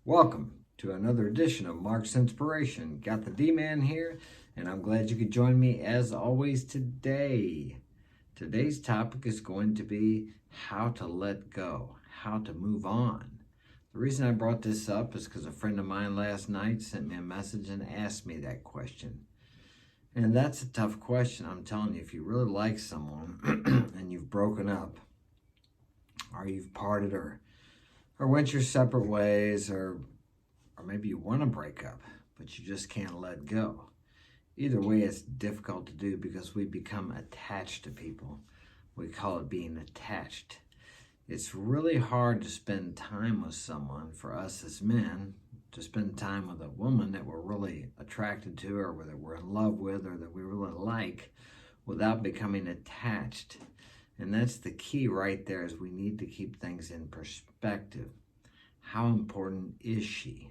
Welcome to another edition of Mark's Inspiration. Got the D-Man here, and I'm glad you could join me as always today. Today's topic is going to be how to let go, how to move on. The reason I brought this up is because a friend of mine last night sent me a message and asked me that question. And that's a tough question. I'm telling you, if you really like someone and you've broken up, or you've parted, or went your separate ways, or maybe you want to break up, but you just can't let go. Either way, it's difficult to do because we become attached to people. We call it being attached. It's really hard to spend time with someone, for us as men, to spend time with a woman that we're really attracted to, or that we're in love with, or that we really like, without becoming attached. And that's the key right there, is we need to keep things in perspective. How important is she?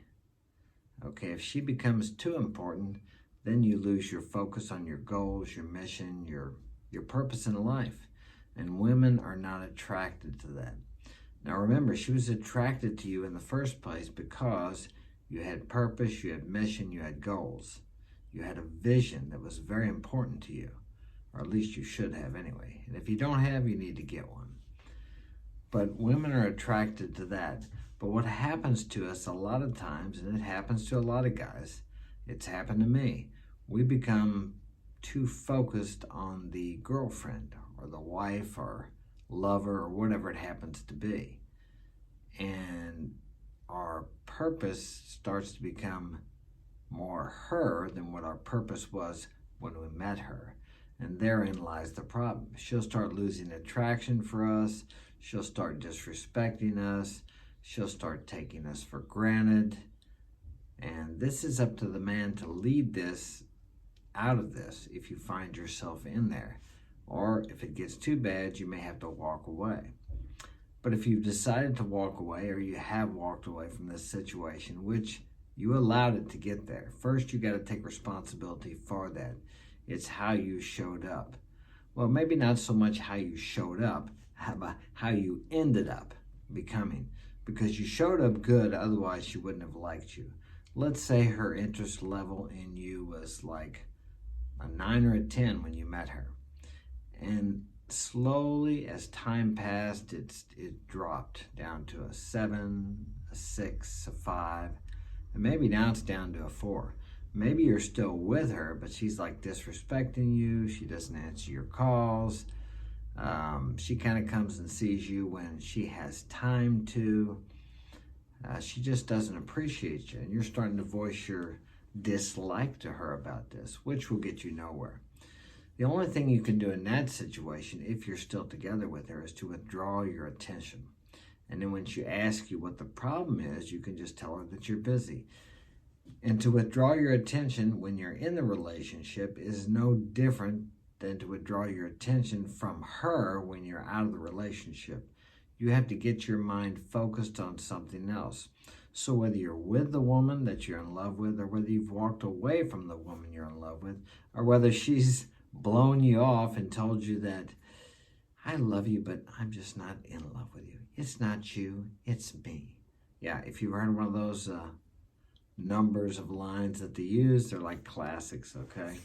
Okay, if she becomes too important, then you lose your focus on your goals, your mission, your purpose in life. And women are not attracted to that. Now remember, she was attracted to you in the first place because you had purpose, you had mission, you had goals. You had a vision that was very important to you, or at least you should have anyway. And if you don't have, you need to get one. But women are attracted to that. But what happens to us a lot of times, and it happens to a lot of guys, it's happened to me, we become too focused on the girlfriend or the wife or lover or whatever it happens to be. And our purpose starts to become more her than what our purpose was when we met her. And therein lies the problem. She'll start losing attraction for us. She'll start disrespecting us. She'll start taking us for granted. And this is up to the man to lead this out of this if you find yourself in there. Or if it gets too bad, you may have to walk away. But if you've decided to walk away, or you have walked away from this situation, which you allowed it to get there, first you got to take responsibility for that. It's how you showed up. Well, maybe not so much how you showed up, how you ended up becoming. Because you showed up good, otherwise she wouldn't have liked you. Let's say her interest level in you was like a 9 or a 10 when you met her. And slowly, as time passed, it dropped down to a 7, a 6, a 5, and maybe now it's down to a 4. Maybe you're still with her, but she's like disrespecting you. She doesn't answer your calls. She kind of comes and sees you when she has time to. She just doesn't appreciate you, and you're starting to voice your dislike to her about this, which will get you nowhere. The only thing you can do in that situation, if you're still together with her, is to withdraw your attention. And then when she asks you what the problem is, you can just tell her that you're busy. And to withdraw your attention when you're in the relationship is no different than to withdraw your attention from her when you're out of the relationship. You have to get your mind focused on something else. So whether you're with the woman that you're in love with, or whether you've walked away from the woman you're in love with, or whether she's blown you off and told you that, I love you, but I'm just not in love with you. It's not you, it's me. Yeah, if you've heard one of those numbers of lines that they use, they're like classics, okay?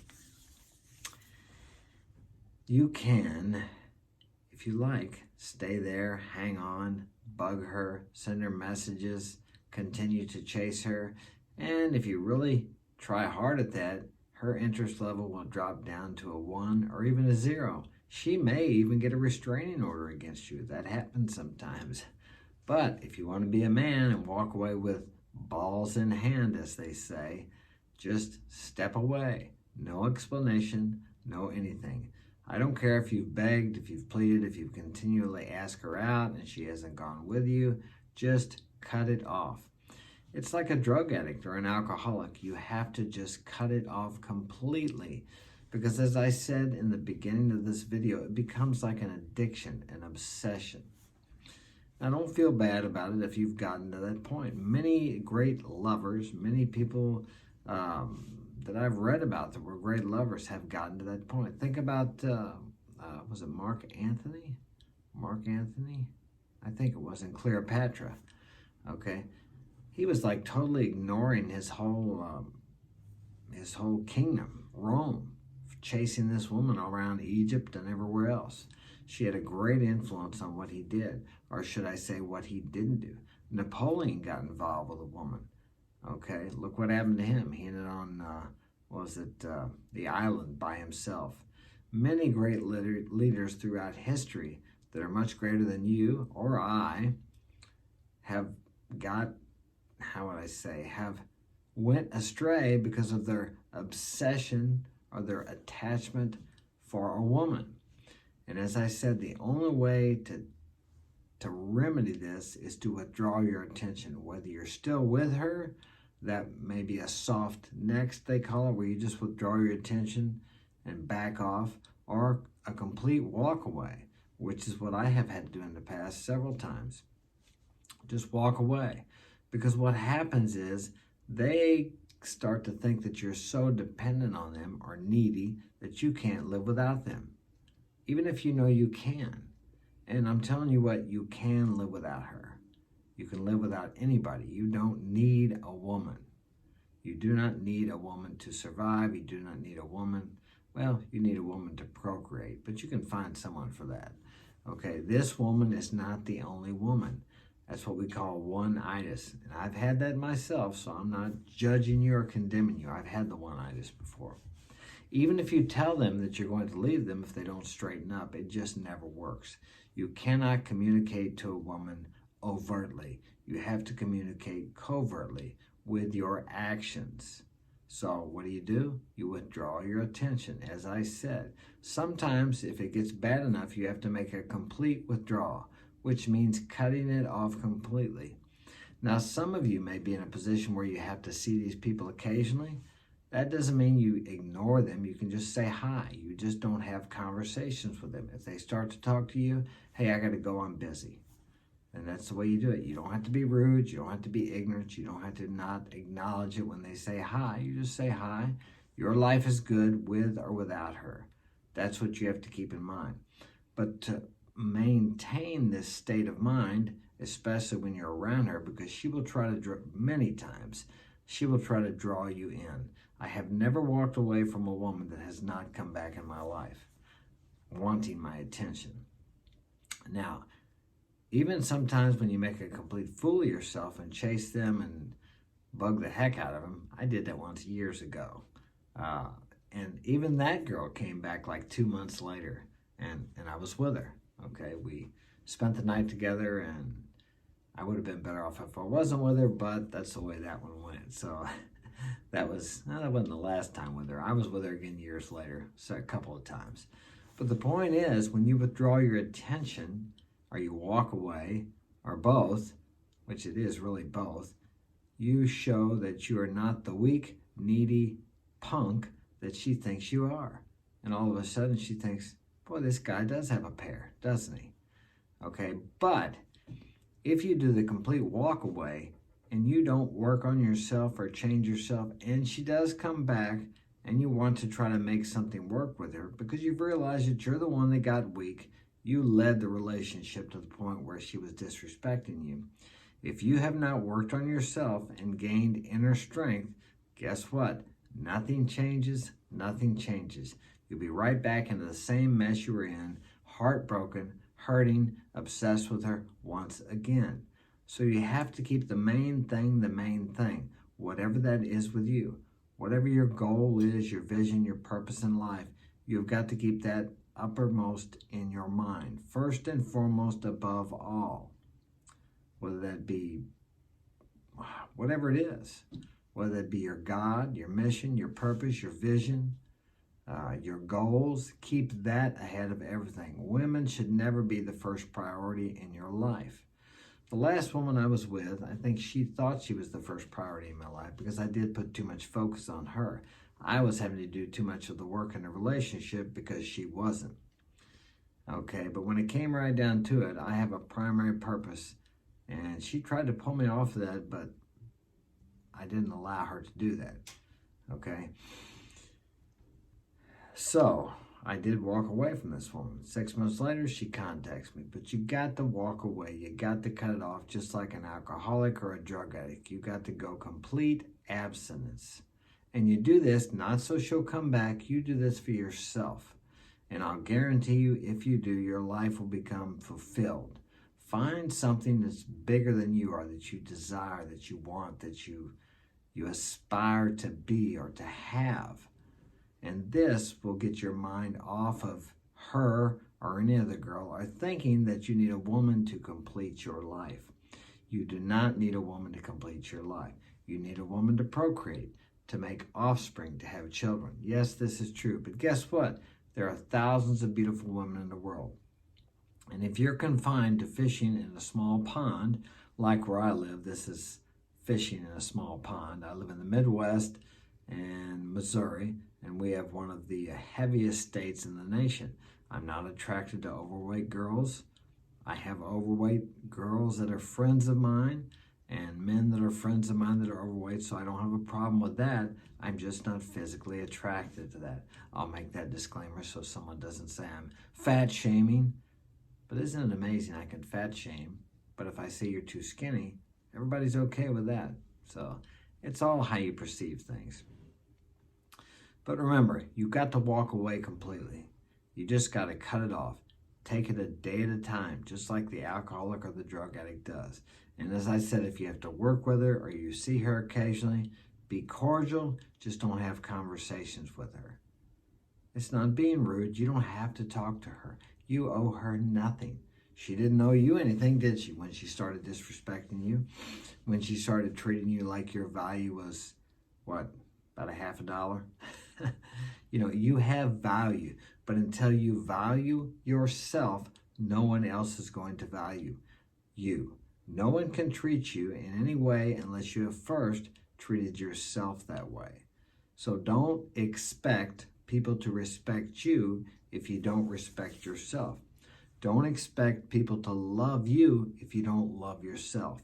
You can, if you like, stay there, hang on, bug her, send her messages, continue to chase her, and if you really try hard at that, her interest level will drop down to a 1 or even a 0. She may even get a restraining order against you. That happens sometimes. But if you want to be a man and walk away with balls in hand, as they say, just step away. No explanation, no anything. I don't care if you've begged, if you've pleaded, if you've continually asked her out and she hasn't gone with you, just cut it off. It's like a drug addict or an alcoholic. You have to just cut it off completely. Because as I said in the beginning of this video, it becomes like an addiction, an obsession. Now, don't feel bad about it if you've gotten to that point. Many great lovers, many people that I've read about that were great lovers have gotten to that point. Think about, was it Mark Anthony? Mark Anthony? I think it was in Cleopatra. Okay. he was like totally ignoring his whole kingdom, Rome, chasing this woman around Egypt and everywhere else. She had a great influence on what he did, or should I say what he didn't do. Napoleon got involved with a woman. Okay, look what happened to him. He ended on, the island by himself. Many great leaders throughout history that are much greater than you or I have got, have went astray because of their obsession or their attachment for a woman. And as I said, the only way to remedy this is to withdraw your attention. Whether you're still with her, that may be a soft next, they call it, where you just withdraw your attention and back off, or a complete walk away, which is what I have had to do in the past several times. Just walk away. Because what happens is they start to think that you're so dependent on them or needy that you can't live without them, even if you know you can. And I'm telling you what, you can live without her. You can live without anybody. You don't need a woman. You do not need a woman to survive. You do not need a woman. Well, you need a woman to procreate, but you can find someone for that. Okay, this woman is not the only woman. That's what we call one-itis. And I've had that myself, so I'm not judging you or condemning you. I've had the one-itis before. Even if you tell them that you're going to leave them if they don't straighten up, it just never works. You cannot communicate to a woman overtly. You have to communicate covertly with your actions. So what do? You withdraw your attention. As I said, sometimes if it gets bad enough, you have to make a complete withdrawal, which means cutting it off completely. Now, some of you may be in a position where you have to see these people occasionally. That doesn't mean you ignore them. You can just say hi. You just don't have conversations with them. If they start to talk to you, hey, I got to go, I'm busy. And that's the way you do it. You don't have to be rude. You don't have to be ignorant. You don't have to not acknowledge it when they say hi. You just say hi. Your life is good with or without her. That's what you have to keep in mind. But to maintain this state of mind, especially when you're around her, because she will try to, many times, she will try to draw you in. I have never walked away from a woman that has not come back in my life, wanting my attention. Now, even sometimes when you make a complete fool of yourself and chase them and bug the heck out of them, I did that once years ago. And even that girl came back like 2 months later, and I was with her. Okay, we spent the night together, and I would have been better off if I wasn't with her, but that's the way that one went. So that wasn't the last time with her. I was with her again years later, so a couple of times. But the point is, when you withdraw your attention, or you walk away, or both, which it is really both, you show that you are not the weak, needy punk that she thinks you are. And all of a sudden she thinks, boy, this guy does have a pair, doesn't he? Okay, but if you do the complete walk away and you don't work on yourself or change yourself, and she does come back and you want to try to make something work with her because you've realized that you're the one that got weak, you led the relationship to the point where she was disrespecting you. If you have not worked on yourself and gained inner strength, guess what? Nothing changes, nothing changes. You'll be right back into the same mess you were in, heartbroken, hurting, obsessed with her once again. So you have to keep the main thing, whatever that is with you. Whatever your goal is, your vision, your purpose in life, you've got to keep that uppermost in your mind, first and foremost above all. Whether that be whatever it is, whether it be your God, your mission, your purpose, your vision, your goals, keep that ahead of everything. Women should never be the first priority in your life. The last woman I was with, I think she thought she was the first priority in my life because I did put too much focus on her. I was having to do too much of the work in the relationship because she wasn't. Okay, but when it came right down to it, I have a primary purpose. And she tried to pull me off of that, but I didn't allow her to do that. Okay? So, I did walk away from this woman. 6 months later, she contacts me. But you got to walk away. You got to cut it off, just like an alcoholic or a drug addict. You got to go complete abstinence. And you do this not so she'll come back. You do this for yourself. And I'll guarantee you, if you do, your life will become fulfilled. Find something that's bigger than you are, that you desire, that you want, that you aspire to be or to have. And this will get your mind off of her or any other girl, or thinking that you need a woman to complete your life. You do not need a woman to complete your life. You need a woman to procreate, to make offspring, to have children. Yes, this is true. But guess what? There are thousands of beautiful women in the world. And if you're confined to fishing in a small pond, like where I live, this is fishing in a small pond. I live in the Midwest and Missouri, and we have one of the heaviest states in the nation. I'm not attracted to overweight girls. I have overweight girls that are friends of mine and men that are friends of mine that are overweight, so I don't have a problem with that. I'm just not physically attracted to that. I'll make that disclaimer so someone doesn't say I'm fat shaming. But isn't it amazing I can fat shame, but if I say you're too skinny, everybody's okay with that. So it's all how you perceive things. But remember, you got to walk away completely. You just got to cut it off. Take it a day at a time, just like the alcoholic or the drug addict does. And as I said, if you have to work with her or you see her occasionally, be cordial, just don't have conversations with her. It's not being rude. You don't have to talk to her. You owe her nothing. She didn't owe you anything, did she, when she started disrespecting you? When she started treating you like your value was, what, about $50? You know, you have value, but until you value yourself, no one else is going to value you. No one can treat you in any way unless you have first treated yourself that way. So don't expect people to respect you if you don't respect yourself. Don't expect people to love you if you don't love yourself.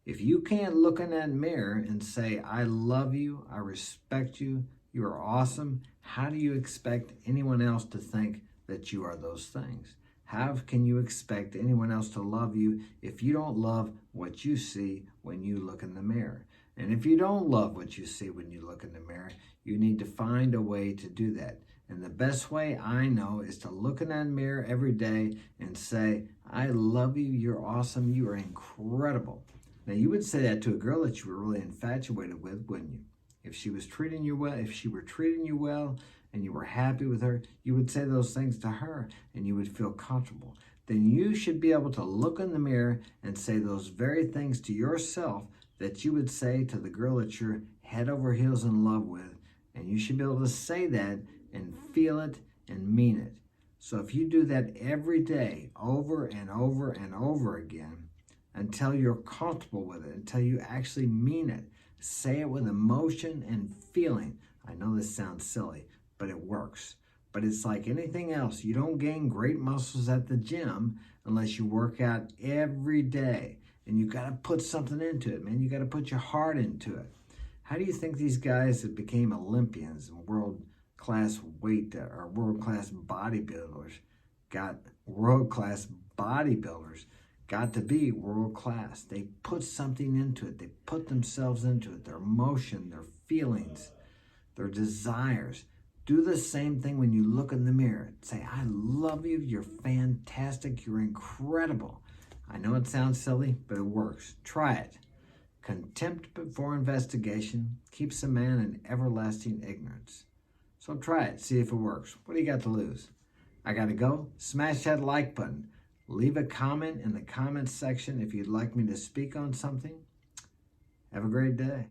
If you can't look in that mirror and say, I love you, I respect you, you are awesome, how do you expect anyone else to think that you are those things? How can you expect anyone else to love you if you don't love what you see when you look in the mirror? And if you don't love what you see when you look in the mirror, you need to find a way to do that. And the best way I know is to look in that mirror every day and say, I love you, you're awesome, you are incredible. Now, you would say that to a girl that you were really infatuated with, wouldn't you? If she was treating you well, if she were treating you well and you were happy with her, you would say those things to her and you would feel comfortable. Then you should be able to look in the mirror and say those very things to yourself that you would say to the girl that you're head over heels in love with. And you should be able to say that and feel it and mean it. So if you do that every day, over and over and over again, until you're comfortable with it, until you actually mean it, say it with emotion and feeling. I know this sounds silly, but it works. But it's like anything else. You don't gain great muscles at the gym unless you work out every day. And you got to put something into it, man. You got to put your heart into it. How do you think these guys that became Olympians and world-class weight or world-class bodybuilders got to be world-class? They put something into it. They put themselves into it, their emotion, their feelings, their desires. Do the same thing when you look in the mirror. Say, I love you, you're fantastic, you're incredible. I know it sounds silly, but it works. Try it. Contempt before investigation keeps a man in everlasting ignorance. So try it, see if it works. What do you got to lose? I got to go. Smash that like button. Leave a comment in the comments section if you'd like me to speak on something. Have a great day.